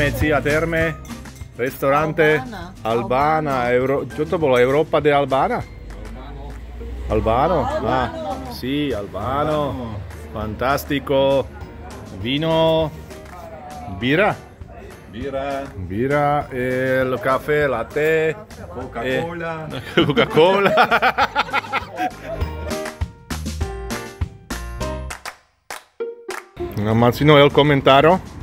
Lamezia Terme, ristorante Albana. Čo to bolo? Europa de Albana? Albano? Ah, sì, Albano. Fantastico. Vino. Birra. Birra, il caffè, latte. Coca-Cola. Coca-Cola. Marcino, el komentáro?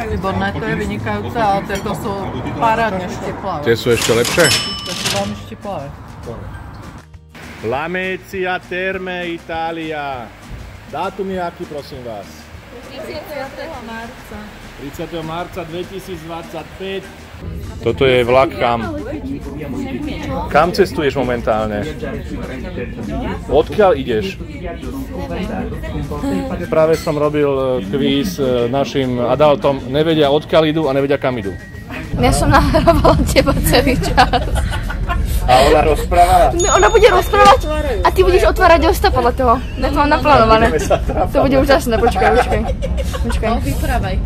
Výborné, to je vynikajúce a tieto sú parádne štiplavé. Tie sú ešte lepšie? To sú veľmi štiplavé. Lamezia Terme, Itália. Dátum je aký, prosím vás? 30. marca. 30. marca 2025. Toto je vlak kam? Kam cestuješ momentálne? Odkiaľ ideš? Práve som robil kvíz našim adultom. Nevedia odkiaľ idú a nevedia kam idú. Ja som nahrávala teba celý čas. A ona rozprávala? No, ona bude rozprávať a ty budeš otvárať ústa podľa toho. Tak to mám naplánované. To bude úžasné, počkaj. No, vyprávaj.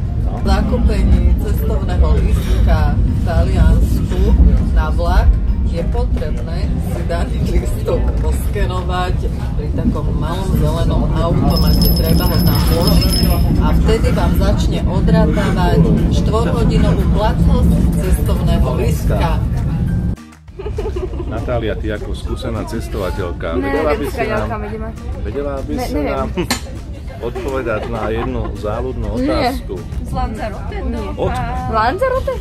Zakúpení cestovného lístka v Taliansku na vlak je potrebné si daný lístok poskenovať pri takom malom zelenom automate. Treba ho tam vložiť a vtedy vám začne odratávať 4-hodinovú platnosť cestovného lístka. Natália, ty ako skúsená cestovateľka, vedela by si nám odpovedať na jednu záľudnú otázku? Z Lanzarote? Od? Lanzarote?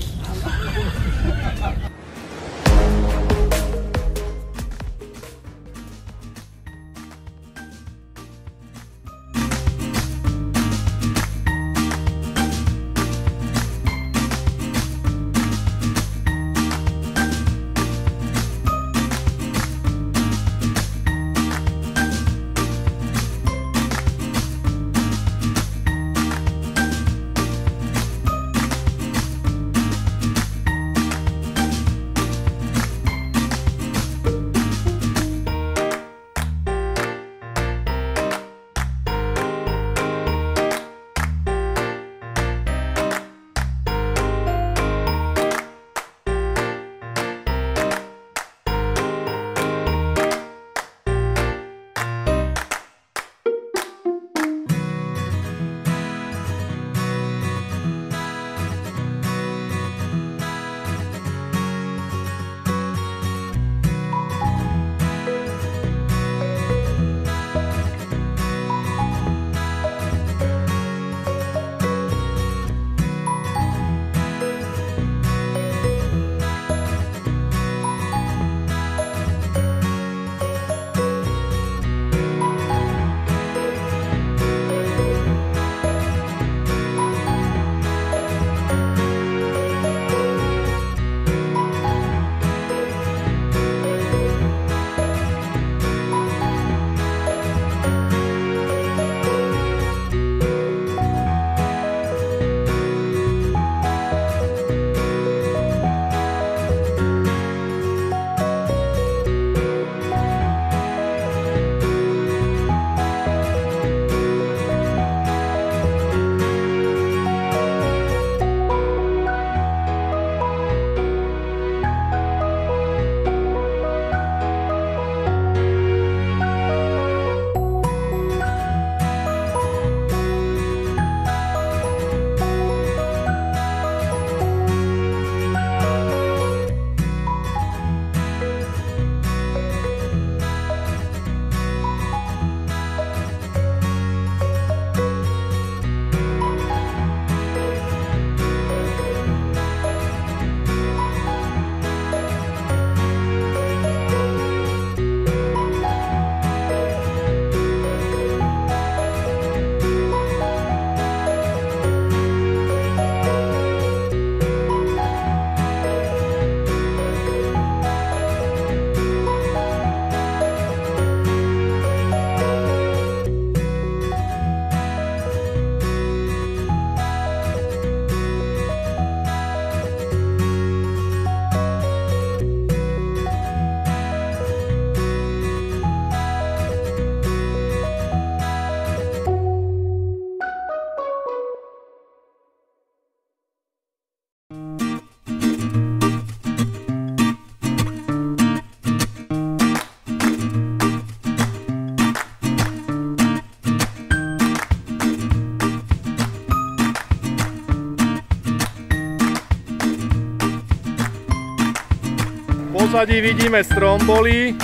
pozadí vidíme Stromboli.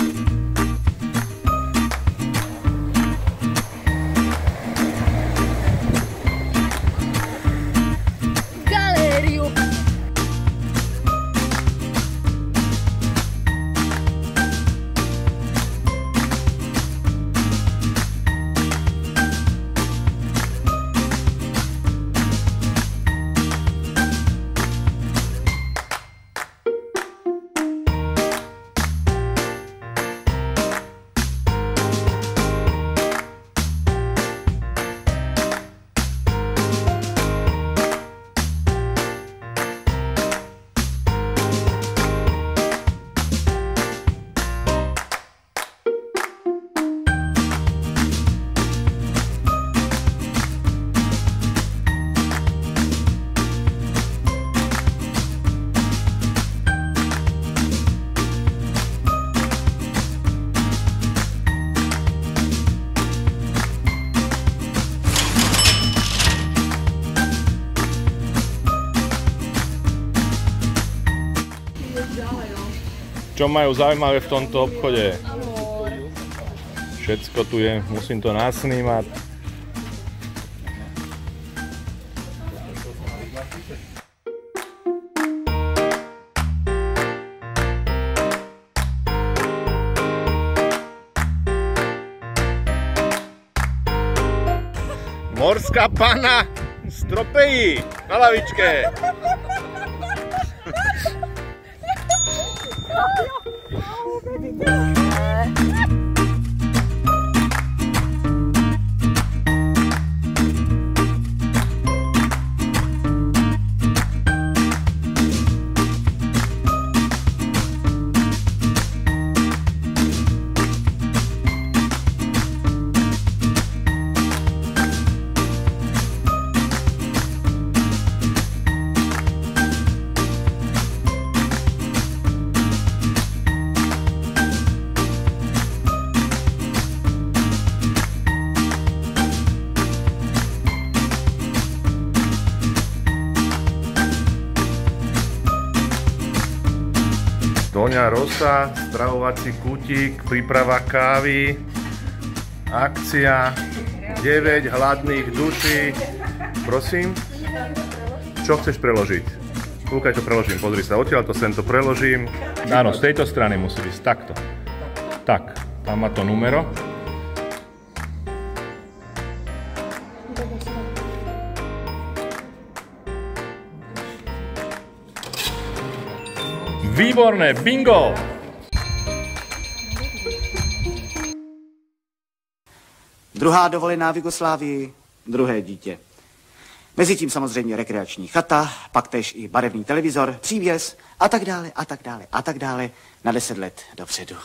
Galériu. Čo majú zaujímavé v tomto obchode? Všetko tu je, musím to nasnímať. Morská panna z Tropeji na lavičke. Doňa Rosa, stravovací kútik, príprava kávy, akcia 9 hladných duší. Prosím, čo chceš preložiť? Kúkaj, to preložím, pozri sa, odtiaľ to sem to preložím. Áno, z tejto strany musí ísť takto. Tak, tam má to numero. Výborné, bingo! Druhá dovolená v Jugoslávii, druhé dítě. Mezitím samozřejmě rekreační chata, pak též i barevný televizor, přívěs a tak dále, a tak dále, a tak dále na 10 let dopředu.